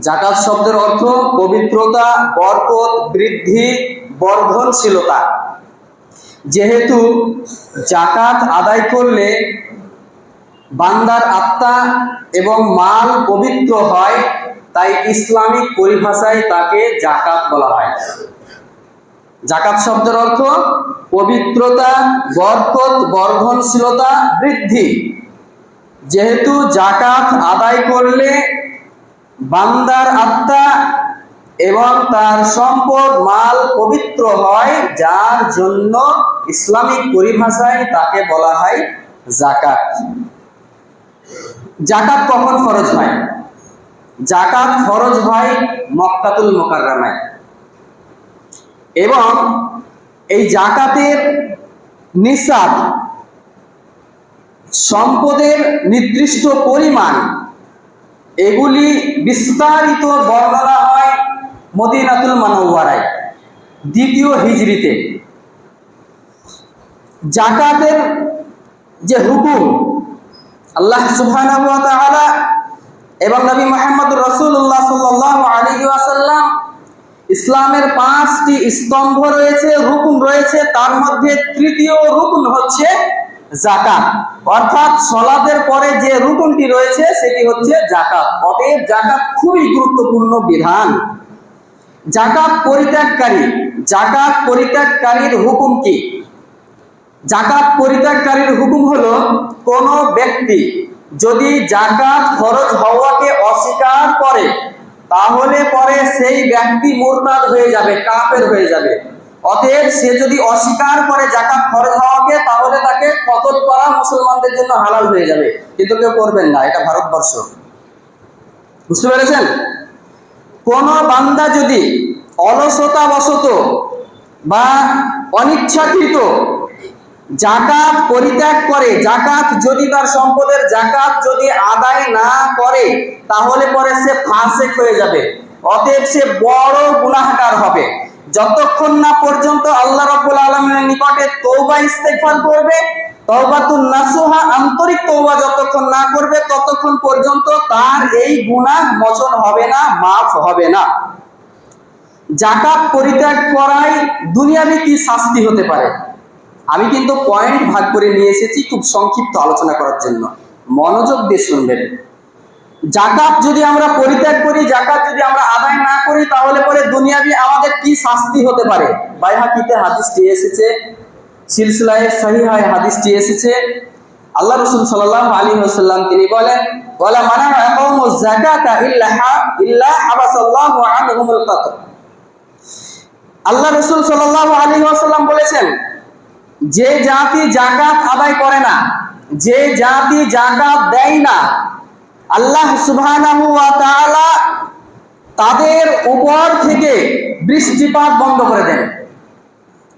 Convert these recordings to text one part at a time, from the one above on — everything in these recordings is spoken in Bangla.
জাকাত শব্দের অর্থ পবিত্রতা, বরকত, বৃদ্ধি, বর্ধনশীলতা। যেহেতু জাকাত আদায় করলে বান্দার আত্মা এবং মাল পবিত্র হয়, তাই ইসলামিক পরিভাষায় তাকে জাকাত বলা হয়। জাকাত শব্দের অর্থ পবিত্রতা, বরকত, বর্ধনশীলতা, বৃদ্ধি। যেহেতু জাকাত আদায় করলে বান্দার আত্মা এবং তার সম্পদ মাল পবিত্র হয়, যার জন্য ইসলামিক পরিভাষায় তাকে বলা হয় জাকাত। জাকাত কখন ফরজ হয়? জাকাত ফরজ হয় মক্কাতুল মুকাররমায়, এবং এই জাকাতের নিসাব, সম্পদের নির্দিষ্ট পরিমাণ, এগুলি বিস্তারিত বর্ণনা হয় মদিনাতুল মুনাওয়ারায় দ্বিতীয় হিজরিতে। জাকাতের যে হুকুম আল্লাহ সুবহানাহু ওয়া তাআলা এবং নবী মুহাম্মদ রাসূলুল্লাহ সাল্লাল্লাহু আলাইহি ওয়াসাল্লাম, ইসলামের 5টি স্তম্ভ রয়েছে, রুকুন রয়েছে, তার মধ্যে তৃতীয় রুকুন হচ্ছে যাকাত। অর্থাৎ সালাতের পরে যে রুকুনটি রয়েছে সেটি হচ্ছে যাকাত। অতএব যাকাত খুবই গুরুত্বপূর্ণ বিধান। যাকাত পরিত্যাগকারীর হুকুম কি? যাকাত পরিত্যাগকারীর হুকুম হলো, কোন ব্যক্তি যদি যাকাত ফরজ হওয়াকে অস্বীকার করে, তাহলে পরে সেই ব্যক্তি মুরতাদ হয়ে যাবে, কাফের হয়ে যাবে। অতএব সে যদি অস্বীকার করে যাকাত ফরজ হওয়াকে, তাহলে তাকে কতল করা মুসলমানদের জন্য হালাল হয়ে যাবে, কিন্তু কেউ করবেন না, এটা ভারতবর্ষ। বুঝতে পেরেছেন? কোন বান্দা যদি অলসতাবশত বা অনিচ্ছাকৃত জাকাত পরিত্যাগ করে, জাকাত যদি তার সম্পদের জাকাত যদি আদায় না করে, তাহলে পরে সে ফাসিক হয়ে যাবে। অতএব সে বড় গুনাহগার হবে। যতক্ষণ না পর্যন্ত আল্লাহ রাব্বুল আলামিনের নিকটে তওবা ইস্তেগফার করবে, তওবাতুন নাসুহা, আন্তরিক তওবা যতক্ষণ না করবে, ততক্ষণ পর্যন্ত তার এই গুনাহ মোচন হবে না, মাফ হবে না। জাকাত পরিত্যাগ করায় দুনিয়াবি কি শাস্তি হতে পারে? আমি কিন্তু পয়েন্ট ভাগ করে নিয়ে এসেছি খুব সংক্ষিপ্ত আলোচনা করার জন্য, মনোযোগ দিয়ে শুনবেন। জাকাত যদি আমরা পরিত্যাগ করি, জাকাত যদি আমরা আদায় না করি, তাহলে পরে দুনিয়াবি আমাদের কি শাস্তি হতে পারে? বাইহাকিতে হাদিসটি এসেছে, সিলসিলায়ে সহিহায় হাদিসটি এসেছে। আল্লাহ রাসূল সাল্লাল্লাহু আলাইহি ওয়াসাল্লাম তিনি বলেন, ওয়ালা মানা আকামুজ যাকাতা ইল্লা হাবাসাল্লাহু আনহুমুল কাতর। আল্লাহ রাসূল সাল্লাল্লাহু আলাইহি ওয়াসাল্লাম বলেছেন, যে জাতি যাকাত আদায় করে না, যে জাতি যাকাত দেয় না, আল্লাহ সুবহানাহু ওয়া তাআলা তাদের উপর থেকে বৃষ্টিপাত বন্ধ করে দেন।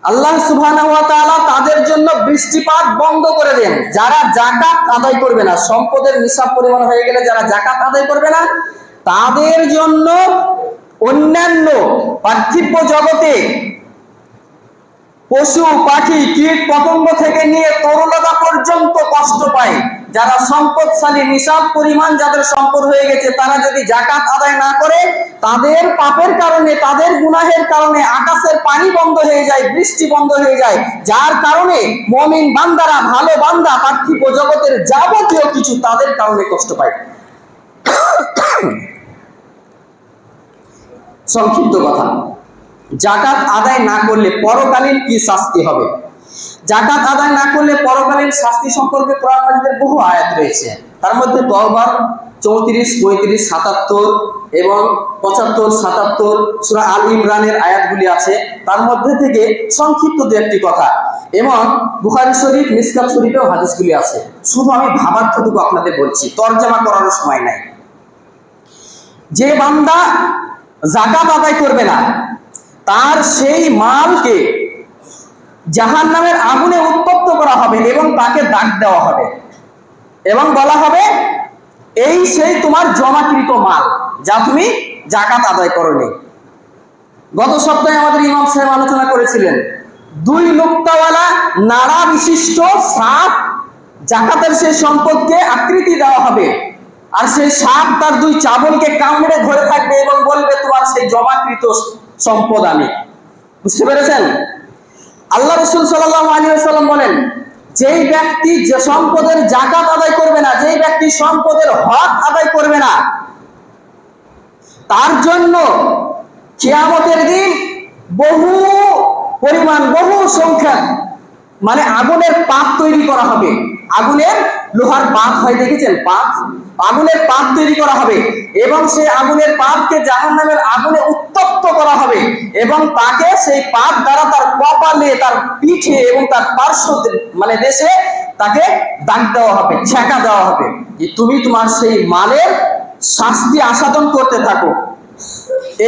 আল্লাহ সুবহানাহু ওয়া তাআলা তাদের জন্য বৃষ্টিপাত বন্ধ করে দেন। যারা যাকাত আদায় করবে না, সম্পদের নিসাব পরিমাণ হয়ে গেলে যারা যাকাত আদায় করবে না, তাদের জন্য অন্যান্য পার্থিব জগতে পশু পাখি কীট পতঙ্গ থেকে নিয়ে তরুলতা পর্যন্ত কষ্ট পায়। যারা সম্পদশালী, নিসাব পরিমাণ যাদের সম্পদ হয়ে গেছে, তারা যদি যাকাত আদায় না করে, তাদের পাপের কারণে, তাদের গুনাহের কারণে আকাশের পানি বন্ধ হয়ে যায়, বৃষ্টি বন্ধ হয়ে যায়, যার কারণে মুমিন বান্দারা, ভালো বান্দা পার্থিব জগতের যাবতীয় কিছু তাদের কারণে কষ্ট পায়। সংক্ষিপ্ত কথা, যাকাত আদায় না করলে পরকালীন কি শাস্তি হবে? যাকাত আদায় না করলে পরকালীন শাস্তি সম্পর্কে কোরআন মাজিদের বহু আয়াত রয়েছে। তার মধ্যে তওবার 34, 35, 77 এবং 75, 77, সূরা আল ইমরানের আয়াতগুলি আছে। তার মধ্যে থেকে সংক্ষিপ্ত দু একটি কথা, এবং বুখারী শরীফ, মিশকাত শরীফেও হাদিসগুলি আছে। শুধু আমি ভাবার্থটুকু আপনাদের বলছি, তরজমা করার সময় নাই। যে বান্দা যাকাত আদায় করবে না, তার সেই মালকে জাহান্নামের আগুনে উত্তপ্ত করা হবে এবং তাকে দাগ দেওয়া হবে এবং বলা হবে, এই সেই তোমার জমাকৃত মাল যা তুমি যাকাত আদায় করোনি। গত সপ্তাহে আমাদের ইমাম সাহেব আলোচনা করেছিলেন, 2 নুক্তাওয়ালা নাড়া বিশিষ্ট সাপ জাকাতের সেই সম্পদকে আকৃতি দেওয়া হবে, আর সেই সাপ তার দুই চাবুককে কামড়ে ধরে থাকবে এবং বলবে তোমার সেই জমাকৃত সম্পদ আমি। বুঝতে পেরেছেন? আল্লাহ রাসূল সাল্লাল্লাহু আলাইহি ওয়াসাল্লাম বলেন, যেই ব্যক্তি যে সম্পদের যাকাত আদায় করবে না, যেই ব্যক্তি সম্পদের হক আদায় করবে না, তার জন্য কিয়ামতের দিন বহু পরিমাণ, বহু সংখ্যা মানে আগুনের পাত তৈরি করা হবে। আগুনের, লোহার পাত হয় দেখেছেন, পাত, আগুনের পাত তৈরি করা হবে এবং সেই আগুনের পাতকে জাহান্নামের আগুনে উত্তপ্ত করা হবে এবং তাকে সেই পাত দ্বারা তার কপালে, তার পিঠে এবং তার পার্শ্ব মানে দেশে তাকে দাগ দেওয়া হবে, ছ্যাঁকা দেওয়া হবে যে তুমি তোমার সেই মালের শাস্তি আস্বাদন করতে থাকো।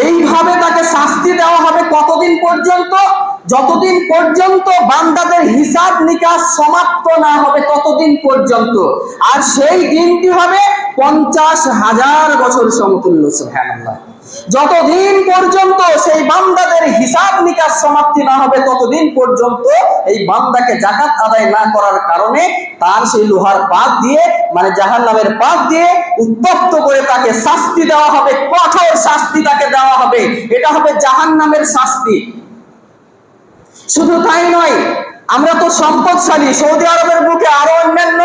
এইভাবে তাকে শাস্তি দেওয়া হবে কতদিন পর্যন্ত? যতদিন পর্যন্ত বান্দাদের হিসাব নিকাশ সমাপ্ত না হবে ততদিন পর্যন্ত। আর সেই দিনটি হবে 50,000 বছর সমতুল্য। সুবহানাল্লাহ। যতদিন পর্যন্ত সেই বান্দাদের হিসাব নিকাশ সমাপ্তি না হবে ততদিন পর্যন্ত এই বান্দাকে যাকাত আদায় না করার কারণে তার সেই লোহার পাত দিয়ে, মানে জাহান্নামের পাত দিয়ে উত্তপ্ত করে তাকে শাস্তি দেওয়া হবে, কঠোর শাস্তি তাকে দেওয়া হবে। এটা হবে জাহান্নামের শাস্তি। শুধু তাই নয়, আমরা তো সম্পদশালী, সৌদি আরবের বুকে আরো অন্যান্য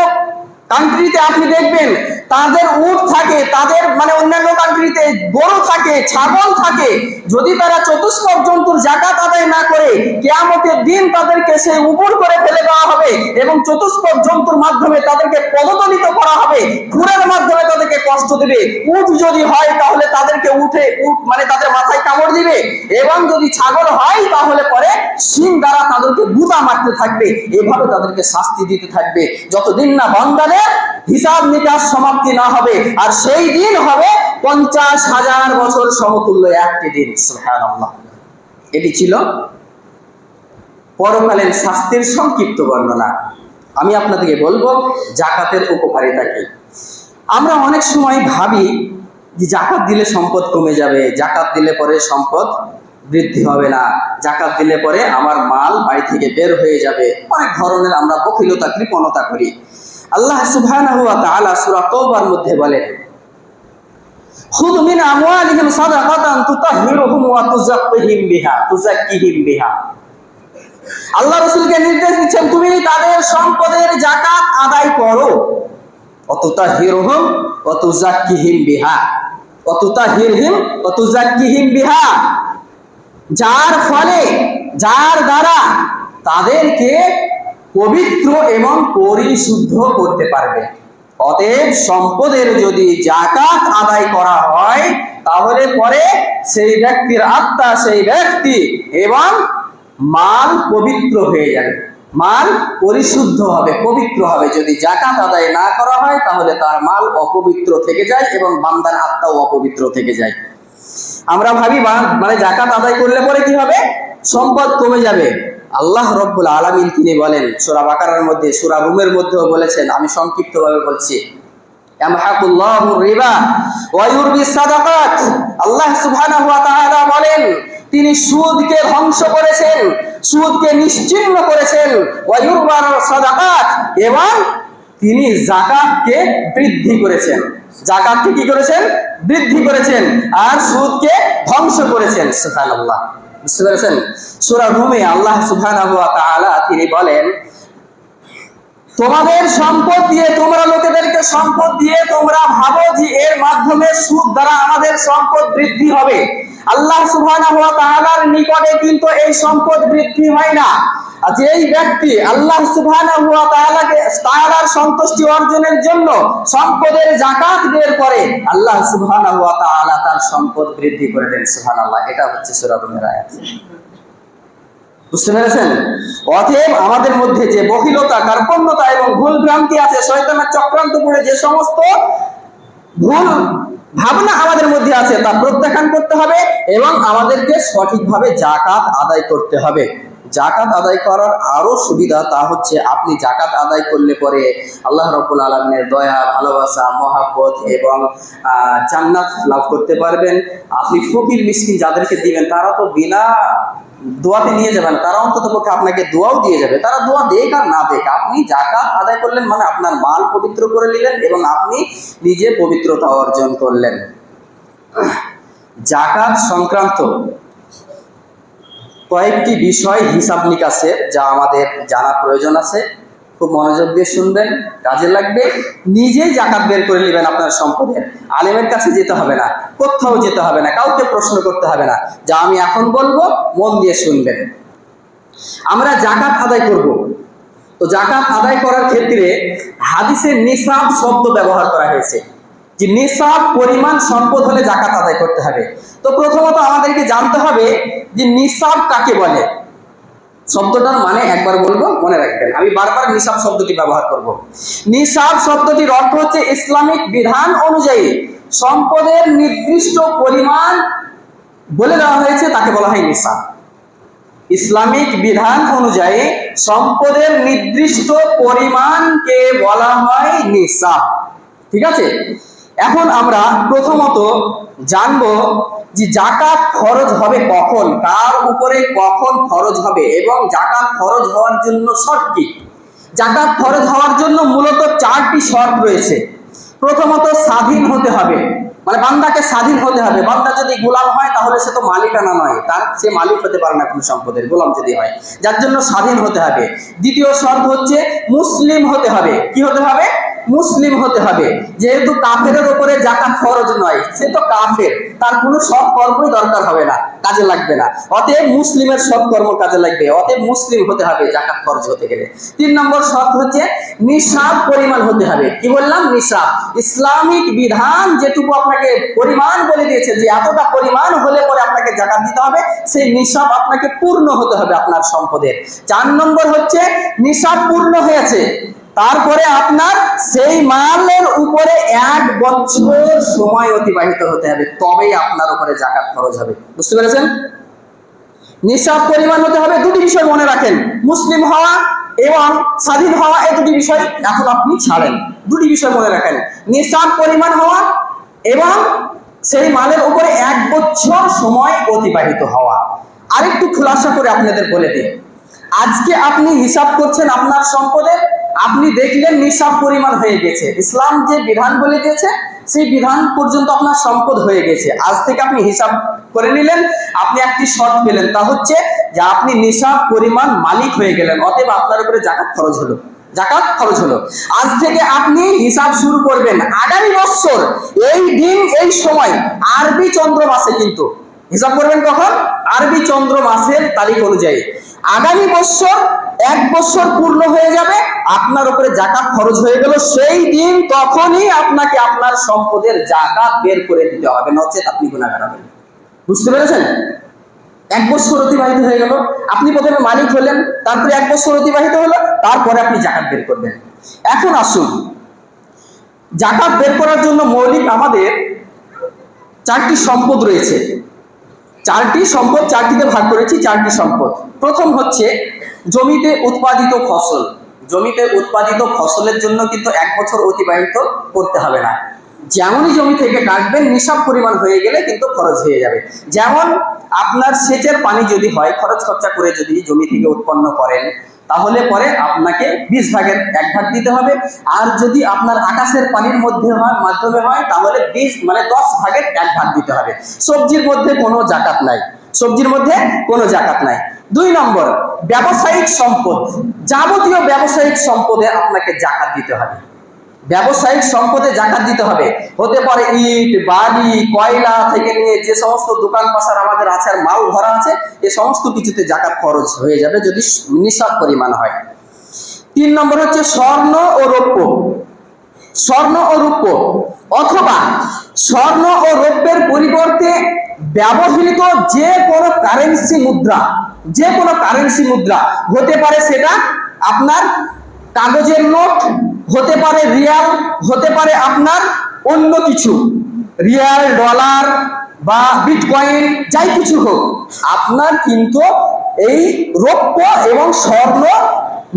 কান্ট্রিতে আপনি দেখবেন তাদের উট থাকে, তাদের মানে অন্যান্য কান্ট্রিতে গরু থাকে, ছাগল থাকে। যদি তারা চতুষ্পদ জন্তুর যাকাত আদায় না করে, কিয়ামতের দিন তাদেরকে সেই উপুর করে ফেলে দেওয়া হবে এবং চতুষ্পদ জন্তুর মাধ্যমে তাদেরকে পদদলিত করা হবে, খুরের মাধ্যমে তাদেরকে কষ্ট দেবে। উট যদি হয় তাহলে তাদেরকে উট মানে তাদের মাথায় কামড় দিবে এবং যদি ছাগল হয় তাহলে পরে শিং দ্বারা তাদেরকে গুঁতা মারতে থাকবে। এভাবে তাদেরকে শাস্তি দিতে থাকবে যতদিন না বান্দাদের হিসাব নিকাশ সমাপ্তি না হবে। আর সেই দিন হবে 50,000 বছর সমতুল্য একটি দিন। সুবহানাল্লাহ। এটি ছিল পরকালীন শাস্তির সংক্ষিপ্ত বর্ণনা। আমি আপনাদেরকে বলবো যাকাতের উপকারিতা কি। আমরা অনেক সময় ভাবি যে জাকাত দিলে সম্পদ কমে যাবে, জাকাত দিলে পরে সম্পদ বৃদ্ধি হবে না, জাকাত দিলে পরে আমার মাল বাড়ি থেকে বের হয়ে যাবে। অনেক ধরনের আমরা বখিলতা, কৃপণতা করি। আল্লাহ সুবহানাহু ওয়া তাআলা সূরা তাওবার মধ্যে বলেন, খুদ মিন আমওয়ালিহিম সাদাকাতান তুতাহহিরুহুম ওয়া তুযাক্কিহিম বিহা। আল্লাহ রাসূলকে নির্দেশ দিচ্ছেন তুমি তাদের সম্পদের যাকাত আদায় করো। তুতাহহিরুহুম ওয়া তুযাক্কিহিম বিহা, তুতাহহিরহিম ওয়া তুযাক্কিহিম বিহা, যার ফলে, যার দ্বারা তাদেরকে পবিত্র এবং পরিশুদ্ধ করতে পারবে। অতএব সম্পদের যদি যাকাত আদায় করা হয় তাহলে পরে সেই ব্যক্তির আত্মা, সেই ব্যক্তি এবং মাল পবিত্র হয়ে যাবে, মাল পরিশুদ্ধ হবে, পবিত্র হবে। যদি যাকাত আদায় না করা হয় তাহলে তার মাল অপবিত্র থেকে যায় এবং বান্দার আত্মাও অপবিত্র থেকে যায়। আমরা ভাবি মানে যাকাত আদায় করলে পরে কি হবে? সম্পদ কমে যাবে। আল্লাহ রব্বুল আলামিন তিনি বলেন সূরা বাকারার মধ্যে, সূরা রুমের মধ্যেও বলেছেন, আমি সংক্ষিপ্তভাবে বলছি, ইয়ামহাকুল্লাহু রিবা ওয়া ইউরবিস সাদাকাত। আল্লাহ সুবহানাহু ওয়া তাআলা বলেন তিনি সুদকে ধ্বংস করেছেন, সুদকে নিশ্চিহ্ন করেছেন, ওয়া ইউরবার সাদাকাত, এবং তিনি যাকাতকে বৃদ্ধি করেছেন। যাকাতকে কি করেছেন? বৃদ্ধি করেছেন। আর সুদকে ধ্বংস করেছেন। সুবহানাল্লাহ। বুঝতে পেরেছেন? সূরা রুমে আল্লাহ সুবহানাহু ওয়া তাআলা তিনি বলেন, তোমাদের সম্পদ দিয়ে, তোমরা লোকেদেরকে সম্পদ দিয়ে তোমরা ভাবো যে এর মাধ্যমে সুদ দ্বারা আমাদের সম্পদ বৃদ্ধি হবে। আল্লাহ সুবহানাহু ওয়া তাআলার নিকটে কিন্তু এই সম্পদ বৃদ্ধি হয় না। যেই ব্যক্তি আল্লাহ সুবহানাহু ওয়া তাআলার সন্তুষ্টি অর্জনের জন্য সম্পদের যাকাত বের করে, আল্লাহ সুবহানাহু ওয়া তাআলা তার সম্পদ বৃদ্ধি করে দেন। সুবহানাল্লাহ। এটা হচ্ছে সূরা রুমের আয়াত। বুঝতে পেরেছেন? অতএব আমাদের মধ্যে যে বহিলতা, কার্পণ্যতা এবং ভুল ভ্রান্তি আছে, শয়তানের চক্রান্ত করে যে সমস্ত ভুল ভাবনা আমাদের মধ্যে আছে তা প্রত্যাখ্যান করতে হবে এবং আমাদেরকে সঠিকভাবে যাকাত আদায় করতে হবে। জাকাত আদায় করার আরো সুবিধা, তা হচ্ছে আপনি জাকাত আদায় করলে পরে আল্লাহ রাব্বুল আলামিনের দয়া, ভালোবাসা, মহাব্বত এবং জান্নাত লাভ করতে পারবেন। আপনি ফকির মিসকিন যাদেরকে দিবেন তারা তো বিনা দোয়াতে নিয়ে যাবেন, তারা অন্তত পক্ষে আপনাকে দোয়াও দিয়ে যাবে। তারা দোয়া দেখ আর না দেখ, আপনি জাকাত আদায় করলেন মানে আপনার মাল পবিত্র করে নিলেন এবং আপনি নিজে পবিত্রতা অর্জন করলেন। জাকাত সংক্রান্ত কয়েকটি বিষয় হিসাব নিকাশের যা আমাদের জানা প্রয়োজন আছে, খুব মনোযোগ দিয়ে শুনবেন, কাজে লাগবে। নিজেই জাকাত বের করে নেবেন আপনার সম্পদের, আলেমের কাছে যেতে হবে না, কোথাও যেতে হবে না, কাউকে প্রশ্ন করতে হবে না। যা আমি এখন বলবো মন দিয়ে শুনবেন। আমরা জাকাত আদায় করব, তো জাকাত আদায় করার ক্ষেত্রে হাদিসে নিসাব শব্দ ব্যবহার করা হয়েছে, যে নিসাব পরিমাণ সম্পদ হলে জাকাত আদায় করতে হবে। তো প্রথমত আমাদেরকে জানতে হবে যে নিসাব কাকে বলে। শব্দটার মানে একবার বলবো, মনে রাখবেন, আমি বারবার নিসাব শব্দটি ব্যবহার করব। নিসাব শব্দটির অর্থ হচ্ছে ইসলামিক বিধান অনুযায়ী সম্পদের নির্দিষ্ট পরিমাণ বলে দেওয়া হয়েছে, তাকে বলা হয় নিসাব। ইসলামিক বিধান অনুযায়ী সম্পদের নির্দিষ্ট পরিমাণকে বলা হয় নিসাব। ঠিক আছে, এখন আমরা প্রথমত জানবো যে জাকাত খরচ হবে কখন, কার উপরে কখন খরচ হবে এবং জাকাত খরচ হওয়ার জন্য শর্ত কি। জাকাত খরচ হওয়ার জন্য মূলত 4টি শর্ত রয়েছে। প্রথমত স্বাধীন হতে হবে, মানে বান্দাকে স্বাধীন হতে হবে। বান্দা যদি গোলাম হয় তাহলে সে তো মালিকানা নয়, সে মালিক হতে পারে না কোনো সম্পদের, গোলাম যদি হয়, যার জন্য স্বাধীন হতে হবে। দ্বিতীয় শর্ত হচ্ছে মুসলিম হতে হবে। কি হতে হবে? মুসলিম হতে হবে। যেহেতু কাফেরের উপরে জাকাত ফরজ নয়, সে তো কাফের, তার কোনো সৎ কর্মই দরকার হবে না, কাজে লাগবে না, অতএব মুসলিমের সৎ কর্ম কাজে লাগবে, অতএব মুসলিম হতে হবে জাকাত ফরজ হতে গেলে। 3 নম্বর শর্ত হচ্ছে নিসাব পরিমাণ হতে হবে। কি বললাম? নিসাব। ইসলামিক বিধান যেটুকু আপনাকে পরিমাণ বলে দিয়েছে যে এতটা পরিমাণ হলে পরে আপনাকে জাকাত দিতে হবে, সেই নিসাব আপনাকে পূর্ণ হতে হবে আপনার সম্পদের। 4 নম্বর হচ্ছে নিসাব পূর্ণ হয়েছে, তারপরে আপনার সেই মালের উপরে 1 বছর সময় অতিবাহিত হতে হবে, তবেই আপনার উপরে জাকাত খরচ হবে। বুঝতে পেরেছেন? নিসাব পরিমাণ হতে হবে। 2টি বিষয় মনে রাখেন, মুসলিম হওয়া এবং স্বাধীন হওয়া, এই 2টি বিষয় এখন আপনি ছাড়েন। 2টি বিষয় মনে রাখেন, নিসাব পরিমাণ হওয়া এবং সেই মালের উপরে 1 বছর সময় অতিবাহিত হওয়া। আরেকটু খুলাসা করে আপনাদের বলে দিই, আজকে আপনি হিসাব করছেন আপনার সম্পদের, আপনি দেখলেন নিসাব পরিমাণ হয়ে গেছে, ইসলাম যে বিধান বলে দিয়েছে সেই বিধান পর্যন্ত আপনার সম্পদ হয়ে গেছে। আজ থেকে আপনি হিসাব করে নিলেন, আপনি একটি শর্ত পেলেন, তা হচ্ছে যে আপনি নিসাব পরিমাণ মালিক হয়ে গেলেন, অতএব আপনার উপরে জাকাত খরচ হলো। জাকাত খরচ হলো। আজ থেকে আপনি হিসাব শুরু করবেন আগামী বছর এই দিন এই সময় আরবি চন্দ্র মাসে, কিন্তু হিসাব করবেন কখন? আরবি চন্দ্র মাসের তারিখ অনুযায়ী। আগামী বছর 1 বছর পূর্ণ হয়ে যাবে, আপনার উপরে জাকাত খরচ হয়ে গেল, সেই দিন তখনই আপনাকে আপনার সম্পদের জাকাত বের করে দিতে হবে, নচেত আপনি গুনাহগার হবেন। বুঝতে পেরেছেন? 1 বছর অতিবাহিত হয়ে গেল, আপনি প্রথমে মালিক হলেন, তারপরে 1 বছর অতিবাহিত হলো, তারপরে আপনি জাকাত বের করবেন। এখন আসুন, জাকাত বের করার জন্য মৌলিক আমাদের 4টি সম্পদ রয়েছে। 4টি সম্পদ, 4টিতে ভাগ করেছি 4টি সম্পদ। প্রথম হচ্ছে জমিতে উৎপাদিত ফসল। জমিতে উৎপাদিত ফসলের জন্য কিন্তু 1 বছর অতিবাহিত করতে হবে না, যেমনই জমি থেকে কাটবেন নিসাব পরিমাণ হয়ে গেলে কিন্তু খরচ হয়ে যাবে। যেমন আপনার সেচের পানি যদি হয়, খরচ খরচা করে যদি জমি থেকে উৎপন্ন করেন, তাহলে পরে আপনাকে 20 ভাগের 1 ভাগ দিতে হবে। আর যদি আপনার আকাশের পানির মাধ্যমে হয় তাহলে 10 মানে 10 ভাগের 1 ভাগ দিতে হবে। সবজির মধ্যে কোনো জাকাত নাই, সবজির মধ্যে কোনো জাকাত নাই। 2 নম্বর ব্যবসায়িক সম্পদ। যাবতীয় ব্যবসায়িক সম্পদে আপনাকে জাকাত দিতে হবে। ব্যবসায়িক সম্পদে জাকাত দিতে হবে। হতে পারে ইট, বালি, কয়লা থেকে নিয়ে যে সমস্ত দোকান পাশার আমাদের আছে আর মাল ভরা আছে, এই সমস্ত কিছুতে জাকাত খরচ হয়ে যাবে যদি নিসাব পরিমাণ হয়। 3 নম্বর হচ্ছে স্বর্ণ ও রৌপ্য। স্বর্ণ ও রৌপ্য অথবা স্বর্ণ ও রৌপ্যের পরিবর্তে ব্যবহৃত যে কোনো কারেন্সি মুদ্রা, যে কোনো কারেন্সি মুদ্রা হতে পারে, সেটা আপনার কাগজের নোট, হতে পারে রিয়াল, হতে পারে আপনার অন্য কিছু, রিয়াল, ডলার, বা বিটকয়েন যাই কিছু হোক, আপনার কিন্তু এই রৌপ্য এবং স্বর্ণ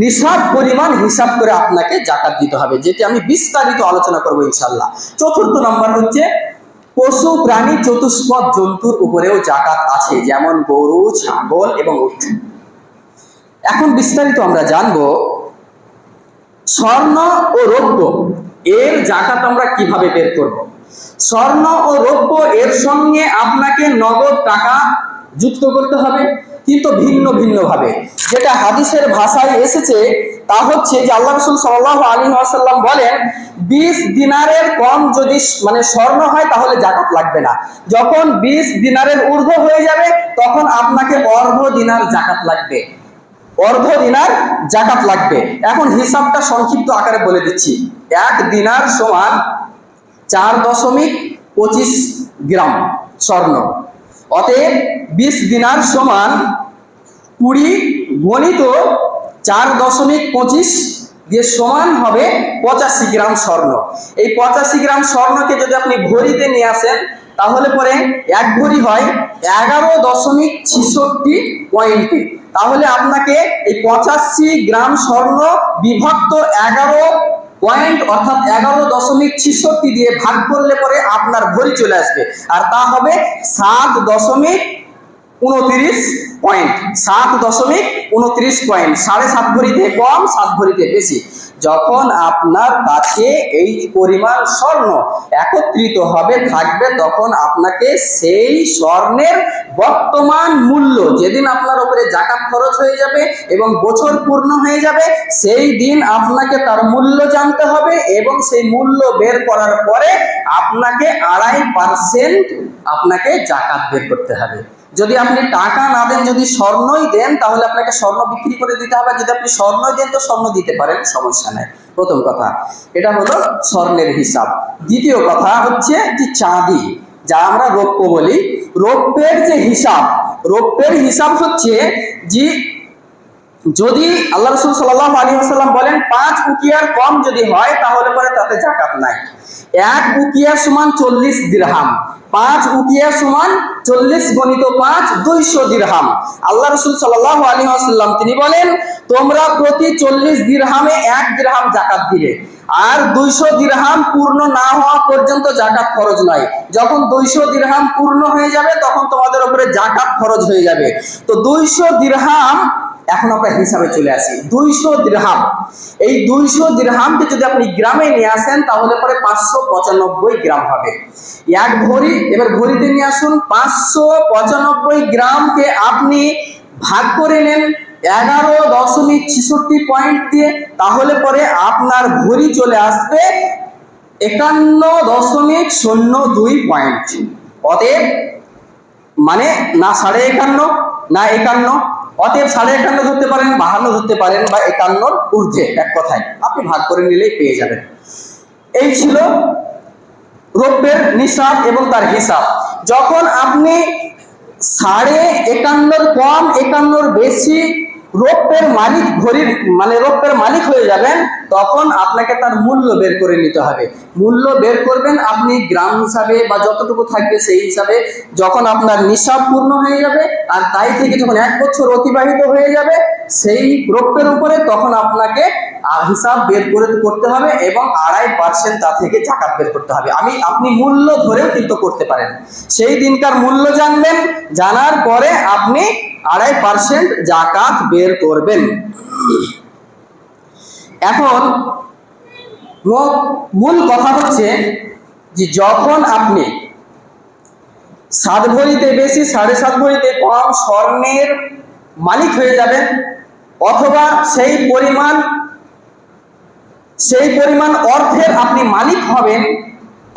নিসাব পরিমাণ হিসাব করে আপনাকে জাকাত দিতে হবে, যেটি আমি বিস্তারিত আলোচনা করব ইনশাআল্লাহ। চতুর্থ নম্বর হচ্ছে পশু প্রাণী চতুষ্পদ জন্তুর উপরেও জাকাত আছে, যেমন গরু, ছাগল এবং উট। এখন বিস্তারিত আমরা জানবো স্বর্ণ ও রৌপ্য এর জাকাত আমরা কিভাবে বের করব। স্বর্ণ ও রৌপ্য এর সঙ্গে আপনাকে নগদ টাকা যুক্ত করতে হবে, কিন্তু ভিন্ন ভিন্ন ভাবে। যেটা হাদিসের ভাষায় এসেছে তা হচ্ছে যে আল্লাহ রাসূল সাল্লাল্লাহু আলাইহি ওয়াসাল্লাম বলেন 20 দিনারের কম যদি স্বর্ণ হয় তাহলে জাকাত লাগবে না। যখন 20 দিনারের ঊর্ধ্ব হয়ে যাবে তখন আপনাকে অর্ধ দিনার জাকাত লাগবে, অর্ধ দিনার জাকাত লাগবে। এখন হিসাবটা সংক্ষিপ্ত আকারে বলে দিচ্ছি। 1 দিনার সমান 4.25 গ্রাম স্বর্ণ। অতএব 20 দিনার সমান 20 গণিত 4.25 দিয়ে সমান হবে 85 গ্রাম স্বর্ণ। এই 85 গ্রাম স্বর্ণকে যদি আপনি ভরিতে নিয়ে আসেন তাহলে পরে এক ভরি হয় 11.66 পয়েন্টে। তাহলে আপনাকে এই 85 গ্রাম স্বর্ণ বিভক্ত 11 পয়েন্ট অর্থাৎ 11.66 দিয়ে ভাগ করলে পরে আপনার ভরি চলে আসবে, আর তা হবে 7.29 পয়েন্ট। 7.29 পয়েন্ট, 7.5 ভরিতে কম, 7 ভরিতে বেশি। যখন আপনার কাছে এই পরিমাণ স্বর্ণ একত্রিত হবে থাকবে, তখন আপনাকে সেই স্বর্ণের বর্তমান মূল্য, যেদিন আপনার উপরে জাকাত খরচ হয়ে যাবে এবং বছর পূর্ণ হয়ে যাবে, সেই দিন আপনাকে তার মূল্য জানতে হবে এবং সেই মূল্য বের করার পরে আপনাকে 2.5% আপনাকে জাকাত বের করতে হবে। যদি আপনি টাকা না দেন, যদি স্বর্ণই দেন তাহলে আপনাকে স্বর্ণ বিক্রি করে দিতে হবে। যদি আপনি স্বর্ণই দেন তো স্বর্ণ দিতে পারেন, সমস্যা নেই। প্রথম কথা এটা হলো স্বর্ণের হিসাব। দ্বিতীয় কথা হচ্ছে যে চাঁদি, যা আমরা রৌপ্য বলি, রৌপ্যের যে হিসাব, রৌপ্যের হিসাব হচ্ছে যে যদি আল্লাহ রাসূল সাল্লাল্লাহু আলাইহি ওয়াসাল্লাম বলেন 5 উকিয়ার কম যদি হয় তাহলে পরে তাতে জাকাত নাই। 1 উকিয়া সমান 40 দিরহাম, 5 উকিয়া সমান 40 গণিত 5 200 দিরহাম। আল্লাহ রাসূল সাল্লাল্লাহু আলাইহি ওয়াসাল্লাম তিনি বলেন তোমরা প্রতি 40 দিরহামে 1 দিরহাম জাকাত দিবে, আর 200 দিরহাম পূর্ণ না হওয়া পর্যন্ত জাকাত খরচ নয়। যখন 200 দিরহাম পূর্ণ হয়ে যাবে তখন তোমাদের উপরে জাকাত খরচ হয়ে যাবে। তো 200 দিরহাম, এখন আমরা হিসাবে চলে আসি। 200 দিরহাম, এই 200 দিরহামকে যদি আপনি গ্রামে নিয়ে আসেন তাহলে পরে 595 গ্রাম হবে। এক ভরি, এবার ভরিতে নিয়ে আসুন। 595 গ্রামকে আপনি ভাগ করে নেন 11.66 পয়েন্ট দিয়ে, তাহলে পরে আপনার ভরি চলে আসবে 51.02 পয়েন্ট। অতএব মানে না 51.5 না 51, অতএব 51.5 ধরতে পারেন, 52 ধরতে পারেন, বা 51 ঊর্ধ্বে, এক কথায় আপনি ভাগ করে নিলেই পেয়ে যাবেন। এই ছিল রৌপ্যের নিসাব এবং তার হিসাব। যখন আপনি 51.5 কম 51 বেশি রৌপ্যের মালিক, ভরির মানে রৌপ্যের মালিক হয়ে যাবেন, তখন আপনাকে তার মূল্য বের করে নিতে হবে। মূল্য বের করবেন আপনি গ্রাম হিসাবে বা যতটুকু থাকবে সেই হিসাবে। যখন আপনার নিসাব পূর্ণ হয়ে যাবে আর তাই থেকে যখন 1 বছর অতিবাহিত হয়ে যাবে সেই রৌপ্যের উপরে, তখন আপনাকে হিসাব বের করতে হবে এবং 2.5% তা থেকে জাকাত বের করতে হবে। আপনি মূল্য ধরেও কিন্তু করতে পারেন। সেই দিনকার মূল্য জানবেন, জানার পরে আপনি 2.5% জাকাত বের করবেন। এখন মূল কথা হচ্ছে যে যখন আপনি 7 ভরিতে বেশি 7.5 ভরিতে কম স্বর্ণের মালিক হয়ে যাবেন, অথবা সেই পরিমাণ অর্থের আপনি মালিক হবেন,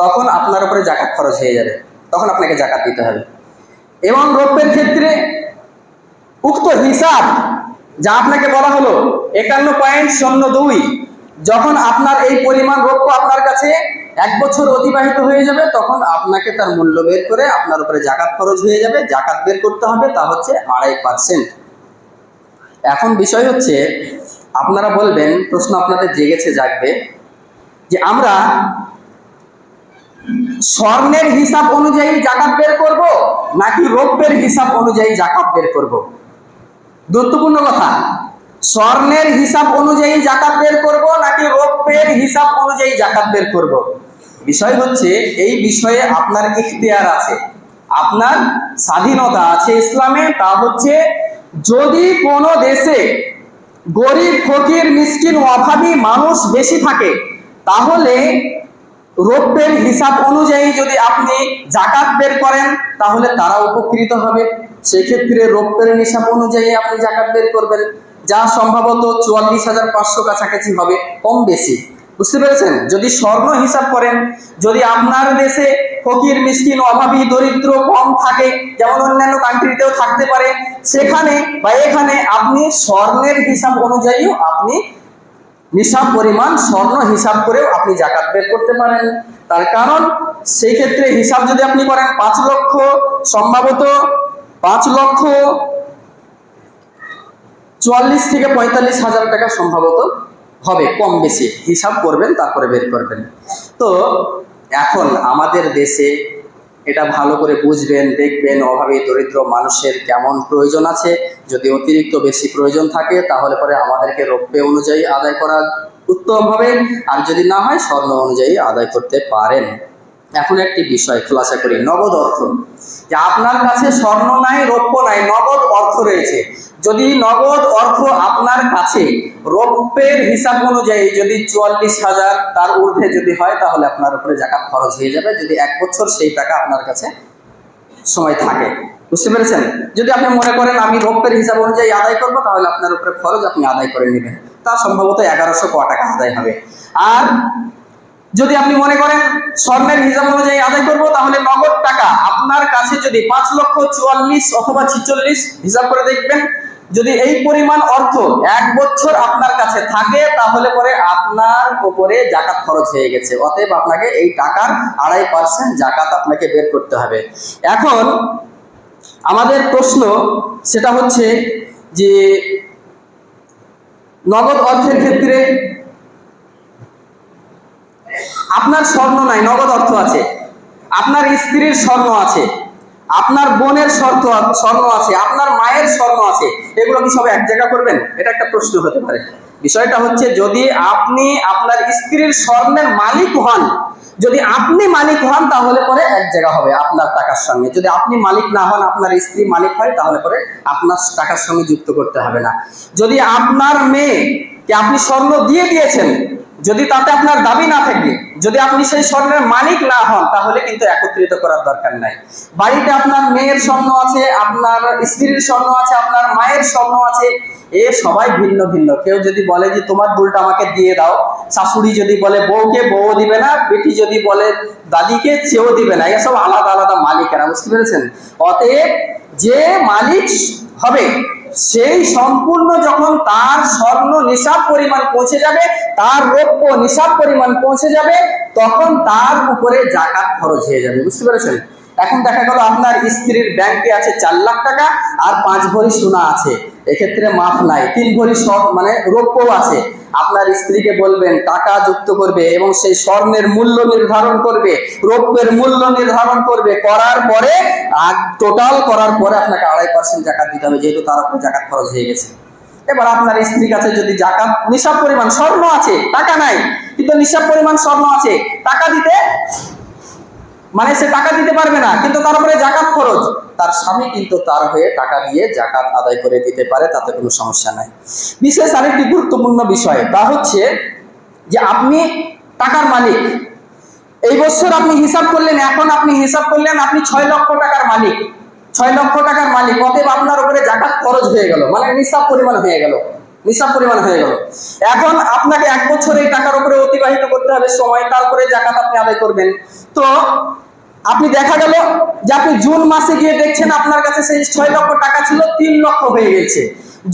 তখন আপনার উপরে জাকাত খরচ হয়ে যাবে, তখন আপনাকে জাকাত দিতে হবে। এবং রৌপ্যের ক্ষেত্রে উক্ত হিসাব যা আপনাকে বলা হলো 51.02, যখন আপনার এই পরিমাণ রৌপ্য আপনার কাছে 1 বছর অতিবাহিত হয়ে যাবে তখন আপনাকে তার মূল্য বের করে আপনার উপরে জাকাত খরচ হয়ে যাবে। জাকাত বের করতে হবে, তা হচ্ছে 2.5%। এখন বিষয় হচ্ছে, আপনারা বলবেন, প্রশ্ন আপনাদের জাগবে যে আমরা স্বর্ণের হিসাব অনুযায়ী জাকাত বের করব নাকি রৌপ্যের হিসাব অনুযায়ী জাকাত বের করব? গুরুত্বপূর্ণ কথা। স্বর্ণের হিসাব অনুযায়ী জাকাত বের করব নাকি রৌপ্যের হিসাব অনুযায়ী জাকাত বের করব? বিষয় হচ্ছে, এই বিষয়ে আপনার ইখতিয়ার আছে, আপনার স্বাধীনতা আছে ইসলামে। তা হচ্ছে, যদি কোনো দেশে গরিব ফকির মিসকিন অভাবী মানুষ বেশি থাকে, তাহলে রৌপ্যের হিসাব অনুযায়ী যদি আপনি জাকাত বের করেন তাহলে তারা উপকৃত হবে। সেক্ষেত্রে রৌপ্যের হিসাব অনুযায়ী আপনি জাকাত বের করবেন, যা সম্ভবত 44,500 কাছাকাছি হবে, কম বেশি। বুঝতে পেরেছেন? যদি স্বর্ণ হিসাব করেন, যদি আপনার দেশে ফকির মিসকিন অভাবী দরিদ্র কম থাকে, যেমন অন্যান্য কান্ট্রিতেও থাকতে পারে, সেখানে বা এখানে আপনি স্বর্ণের হিসাব অনুযায়ীও আপনি নিসাব পরিমাণ স্বর্ণ হিসাব করেও আপনি জাকাত বের করতে পারেন। তার কারণ সেই ক্ষেত্রে হিসাব যদি আপনি করেন 5 লক্ষ, সম্ভবত 5,44,000 থেকে 45,000 টাকা সম্ভবত হবে, কম বেশি হিসাব করবেন, তারপরে বের করবেন। তো এখন আমাদের দেশে এটা ভালো করে বুঝবেন, দেখবেন অভাবী দরিদ্র মানুষের কেমন প্রয়োজন আছে। যদি অতিরিক্ত বেশি প্রয়োজন থাকে তাহলে পরে আমাদেরকে রৌপ্য অনুযায়ী আদায় করা উত্তম হবে, আর যদি না হয় স্বর্ণ অনুযায়ী আদায় করতে পারেন। এখন একটি বিষয় খোলাসা করি, নগদ অর্থ। যে আপনার কাছে স্বর্ণ নাই, রৌপ্য নাই, নগদ অর্থ রয়েছে। যদি নগদ অর্থ আপনার কাছে রৌপ্যের হিসাব অনুযায়ী যদি 44,000 তার ঊর্ধ্বে যদি হয়, তাহলে আপনার উপরে জাকাত খরচ হয়ে যাবে, যদি 1 বছর সেই টাকা আপনার কাছে সময় থাকে। বুঝতে পেরেছেন? যদি আপনি মনে করেন আমি রৌপ্যের হিসাব অনুযায়ী আদায় করবো, তাহলে আপনার উপরে খরচ আপনি আদায় করে নেবেন, তা সম্ভবত 1100 টাকা আদায় হবে। আর যদি আপনি মনে করেন স্বর্ণের হিসাব অনুযায়ী আদায় করব, তাহলে নগদ টাকা আপনার কাছে যদি 5,44,000 অথবা 46 হিসাব করে দেখবেন, যদি এই পরিমাণ অর্থ 1 বছর আপনার কাছে থাকে, তাহলে পরে আপনার উপরে জাকাত খরচ হয়ে গেছে। অতএব আপনাকে এই টাকার 2.5% জাকাত আপনাকে বের করতে হবে। এখন আমাদের প্রশ্ন সেটা হচ্ছে যে, নগদ অর্থের ক্ষেত্রে আপনার স্বর্ণ নাই, নগদ অর্থ আছে, আপনার স্ত্রীর স্বর্ণ আছে, আপনার বোনের স্বর্ণ আছে, আপনার মায়ের স্বর্ণ আছে, এগুলো কি সব এক জায়গা করবেন? এটা একটা প্রশ্ন হতে পারে। বিষয়টা হচ্ছে, যদি আপনি আপনার স্ত্রীর স্বর্ণের মালিক হন, যদি আপনি মালিক হন তাহলে পরে এক জায়গা হবে আপনার টাকার সঙ্গে। যদি আপনি মালিক না হন, আপনার স্ত্রী মালিক হয়, তাহলে পরে আপনার টাকার সঙ্গে যুক্ত করতে হবে না। যদি আপনার মেয়েকে আপনি স্বর্ণ দিয়ে দিয়েছেন, যদি তাতে আপনার দাবি না থাকে, যদি আপনি সেই স্বর্ণের মালিক না হন, তাহলে কিন্তু একত্রিত করার দরকার নাই। বাড়িতে আপনার মেয়ের স্বর্ণ আছে, আপনার স্ত্রীর স্বর্ণ আছে, আপনার মায়ের স্বর্ণ আছে, এ সবাই ভিন্ন ভিন্ন। কেউ যদি বলে যে তোমার দুলটা আমাকে দিয়ে দাও, শাশুড়ি যদি বলে বউকে, বউ দিবে না, বেটি যদি বলে দাদিকে, সেও দিবে না, এসব আলাদা আলাদা মালিকেরা। বুঝতে পেরেছেন? অতএব যে মালিক হবে সেই সম্পূর্ণ যখন তার স্বর্ণ নিসাব পরিমাণ পৌঁছে যাবে, তার রৌপ্য নিসাব পরিমাণ পৌঁছে যাবে, তখন তার উপরে জাকাত খরচ হয়ে যাবে। বুঝতে পেরেছেন? এখন দেখা গেল আপনার স্ত্রীর ব্যাংকে আছে 4 লাখ টাকা আর 5 ভরি সোনা আছে, এক্ষেত্রে মাফ নাই, 3 ভরি মানে রৌপ্য আছে। আপনার স্ত্রীকে বলবেন টাকা যুক্ত করবে এবং সেই স্বর্ণের মূল্য নির্ধারণ করবে, রৌপ্যের মূল্য নির্ধারণ করবে, করার পরে টোটাল করার পরে আপনাকে 2.5% জাকাত দিতে হবে, যেহেতু তার উপরে জাকাত খরচ হয়ে গেছে। এবার আপনার স্ত্রীর কাছে যদি জাকাত নিসাব পরিমাণ স্বর্ণ আছে, টাকা নাই কিন্তু নিসাব পরিমাণ স্বর্ণ আছে, টাকা দিতে মানে সে টাকা দিতে পারবে না, কিন্তু তার উপরে জাকাত খরচ, তার স্বামী কিন্তু তার হয়ে টাকা দিয়ে জাকাত আদায় করে দিতে পারে, তাতে কোনো সমস্যা নাই। বিশেষ আরেকটি গুরুত্বপূর্ণ বিষয়, তা হচ্ছে যে আপনি টাকার মালিক, এই বছর আপনি হিসাব করলেন, এখন আপনি হিসাব করলেন আপনি 6 লক্ষ টাকার মালিক, 6 লক্ষ টাকার মালিক, অতএব আপনার উপরে জাকাত খরচ হয়ে গেল, মানে নিসাব পরিমাণ হয়ে গেল, নিসাব পরিমাণ হয়ে গেল। এখন আপনাকে 1 বছর এই টাকার উপরে অতিবাহিত করতে হবে সময়, তারপরে জাকাত আপনি আদায় করবেন। তো আপনি দেখা গেল যে আপনি জুন মাসে গিয়ে দেখছেন আপনার কাছে সেই 6 লক্ষ টাকা ছিল 3 লক্ষ হয়ে গেছে,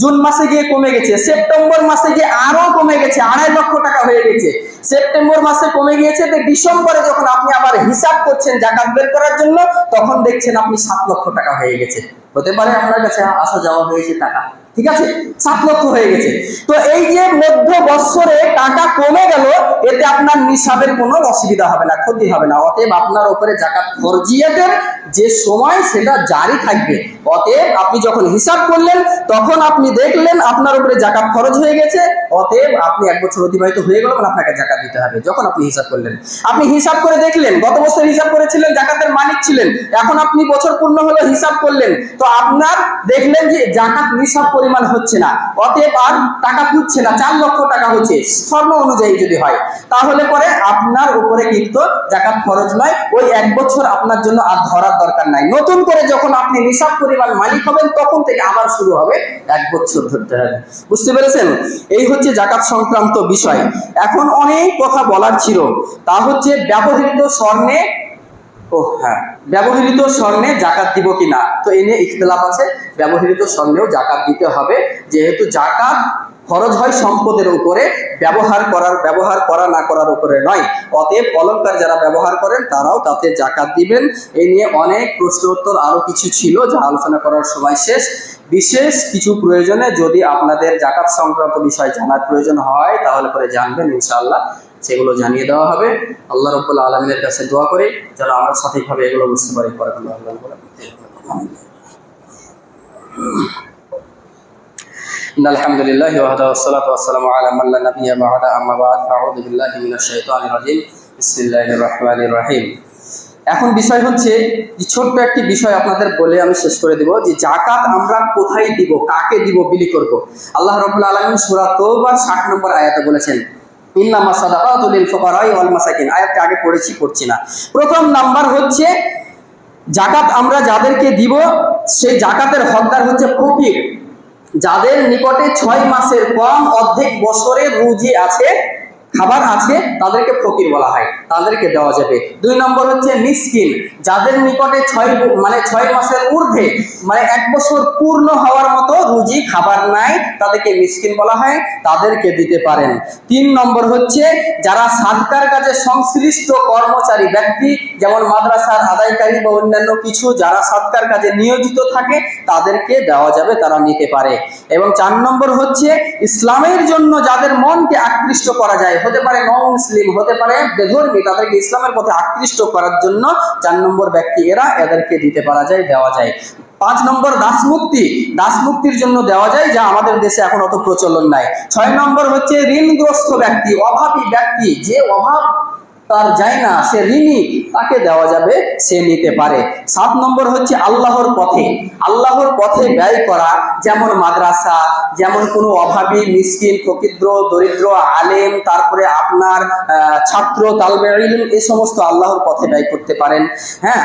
জুন মাসে গিয়ে কমে গেছে, সেপ্টেম্বর মাসে গিয়ে আরো কমে গেছে, 2.5 লক্ষ টাকা হয়ে গেছে, সেপ্টেম্বর মাসে কমে গিয়েছে, তো ডিসেম্বরে যখন আপনি আবার হিসাব করছেন জাকাত বের করার জন্য, তখন দেখছেন আপনি 7 লক্ষ টাকা হয়ে গেছে। হতে পারে আপনার কাছে আসা যাওয়া হয়েছে টাকা, ঠিক আছে, 7 লক্ষ হয়ে গেছে। তো এই যে মধ্য বৎসরে টাকা কমে গেল, এতে আপনার নিসাবের কোনো অসুবিধা হবে না, ক্ষতি হবে না। অতএব আপনার উপরে জাকাত ফরজিয়াতের যে সময় সেটা জারি থাকবে। অতএব আপনি যখন হিসাব করলেন তখন আপনি দেখলেন আপনার উপরে জাকাত খরচ হয়ে গেছে, অতএব আপনি 1 বছর অতিবাহিত হয়ে গেল, আপনাকে জাকাত দিতে হবে। যখন আপনি হিসাব করলেন, আপনি হিসাব করে দেখলেন, গত বছর হিসাব করেছিলেন, জাকাতের মালিক ছিলেন, এখন আপনি বছর পূর্ণ হলো হিসাব করলেন, তো আপনার দেখলেন যে জাকাত নিসাব পরিমাণ হচ্ছে না, অতএব আর টাকা পুচ্ছে না, 4 লক্ষ টাকা হচ্ছে স্বর্ণ অনুযায়ী যদি হয়, তাহলে পরে আপনার উপরে কিন্তু জাকাত খরচ নয়। ওই 1 বছর আপনার জন্য আর ধরার দরকার নাই। নতুন করে যখন আপনি নিসাব পরিমাণ মালিক হবেন তখন থেকে আবার শুরু হবে, 1 বছর ধরতে হবে। বুঝতে পেরেছেন? এই হচ্ছে জাকাত সংক্রান্ত বিষয়। এখন অনেক কথা বলার ছিল, তা হচ্ছে ব্যবহৃত স্বর্ণে, ব্যবহৃত স্বর্ণে জাকাত দিব কিনা, তো এই নিয়ে ইখতিলাফ আছে। ব্যবহৃত স্বর্ণেও জাকাত দিতে হবে, যেহেতু জাকাত খরচ হয় সম্পদের উপরে, ব্যবহার করা না করার উপরে নয়। অতএব অলংকার যারা ব্যবহার করেন তারাও তাতে জাকাত দিবেন। এই নিয়ে অনেক প্রশ্ন উত্তর আরো কিছু ছিল, যা আলোচনা করার সময় শেষ। বিশেষ কিছু প্রয়োজনে যদি আপনাদের জাকাত সংক্রান্ত বিষয় জানার প্রয়োজন হয় তাহলে পরে জানবেন, ইনশাআল্লাহ সেগুলো জানিয়ে দেওয়া হবে। আল্লাহ রাব্বুল আলামিনের কাছে দোয়া করি যেন আমরা সঠিকভাবে এগুলো বুঝতে পারি। আলহামদুলিল্লাহ ওয়াহদাহু ওয়াসসালাতু ওয়াসসালামু আলা মান লা নাবিয়্যা বা'দা, আম্মা বা'দ, আউযু বিল্লাহি মিনাশ শাইতানির রাজীম, বিসমিল্লাহির রহমানির রহিম। এখন বিষয় হচ্ছে যে ছোট্ট একটি বিষয় আপনাদের বলে আমি শেষ করে দিব, যে জাকাত আমরা কোথায় দিব, কাকে দিব, বিলি করব। আল্লাহ রাব্বুল আলামিন সূরা তাওবার 60 নম্বর আয়াতে বলেছেন, ইন্নামাস সাদাকাতু লিল ফুকারাই ওয়াল মাসাকিন। আয়াতটা আগে পড়ছি না। প্রথম নাম্বার হচ্ছে জাকাত আমরা যাদেরকে দিব সেই জাকাতের হকদার হচ্ছে ফকির, যাদের নিকটে 6 মাসের কম অর্ধেক বছরের রুজি আছে, খাবার আছে, তাদেরকে ফকির বলা হয়, তাদেরকে দেওয়া যাবে। 2 নম্বর হচ্ছে মিসকিন, যাদের নিকটে 6 মাসের ঊর্ধ্বে, 1 বছর পূর্ণ হওয়ার মতো রুজি খাবার নাই, তাদেরকে মিসকিন বলা হয়, তাদেরকে দিতে পারেন। 3 নম্বর হচ্ছে যারা সাদকার কাজে সংশ্লিষ্ট কর্মচারী ব্যক্তি, যেমন মাদ্রাসার আদায়কারী বা অন্যান্য কিছু যারা সাদকার কাজে নিয়োজিত থাকে, তাদেরকে দেওয়া যাবে, তারা নিতে পারে। এবং 4 নম্বর হচ্ছে ইসলামের জন্য যাদের মনকে আকৃষ্ট করা যায়, হতে পারে নন মুসলিম, হতে পারে বেধর্মী, তাদেরকে ইসলামের পথে আকৃষ্ট করার জন্য 4 নম্বর ব্যক্তি এদেরকে দিতে পারা যায়, দেওয়া যায়। 5 নম্বর দাসমুক্তির জন্য দেওয়া যায়, যা আমাদের দেশে এখন অত প্রচলন নাই। 6 নম্বর হচ্ছে ঋণগ্রস্ত ব্যক্তি, অভাবী ব্যক্তি, যে অভাব তার যায় না, সে ঋণী, তাকে দেওয়া যাবে, সে নিতে পারে। 7 নম্বর হচ্ছে আল্লাহর পথে ব্যয় করা, যেমন মাদ্রাসা, যেমন কোনো অভাবী মিসকিন ফকির দরিদ্র আলেম, তারপরে আপনার ছাত্র তালবে ইলম, এই সমস্ত আল্লাহর পথে ব্যয় করতে পারেন। হ্যাঁ।